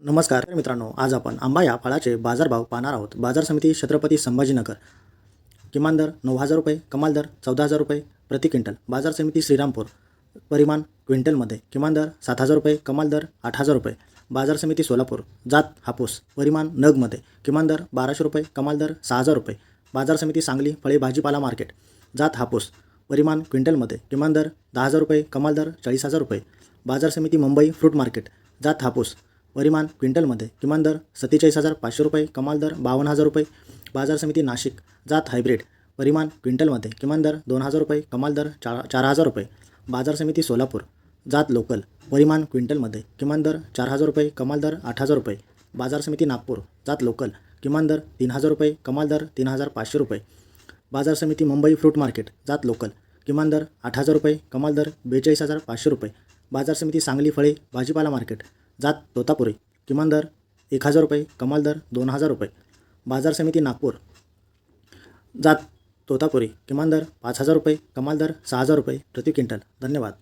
नमस्कार मित्रांनो, आज आपण आंबा या फळाचे बाजारभाव पाहणार आहोत। बाजार समिती छत्रपती संभाजीनगर। किमान दर 9,000 रुपये, कमाल दर 14,000 रुपये प्रति क्विंटल। बाजार समिती श्रीरामपूर, परिमाण क्विंटलमध्ये। किमान दर 7,000 रुपये, कमाल दर 8,000 रुपये। बाजार समिती सोलापूर, जात हापूस, परिमाण नगमध्ये। किमान दर 1,200 रुपये, कमाल दर 6,000 रुपये। बाजार समिती सांगली फळे भाजीपाला मार्केट, जात हापूस, परिमाण क्विंटलमध्ये। किमान दर 10,000 रुपये, कमाल दर 40,000 रुपये। बाजार समिती मुंबई फ्रूट मार्केट, जात हापूस, परिमाण क्विंटलमध्ये। किमान दर 47,500 रुपये, कमाल दर 52,000 रुपये। बाजार समिती नाशिक, जात हायब्रिड, परिमाण क्विंटलमध्ये। किमान दर 2,000 रुपये, कमाल दर 4,000 रुपये। बाजार समिती सोलापूर, जात लोकल, परिमाण क्विंटलमध्ये। किमान दर 4,000 रुपये, कमाल दर 8,000 रुपये। बाजार समिती नागपूर, जात लोकल, किमान दर 3,000 रुपये, कमाल दर 3,500 रुपये। बाजार समिती मुंबई फ्रूट मार्केट, जात लोकल, किमान दर 8,000 रुपये, कमाल दर 42,500 रुपये। बाजार समिती सांगली फळे भाजीपाला मार्केट, जात तोतापुरी, किमान दर 1,000 रुपये, कमाल दर 2,000 रुपये। बाजार समिती नागपूर, जात तोतापुरी, किमान दर 5,000 रुपये, कमाल दर 6,000 रुपये प्रति क्विंटल। धन्यवाद।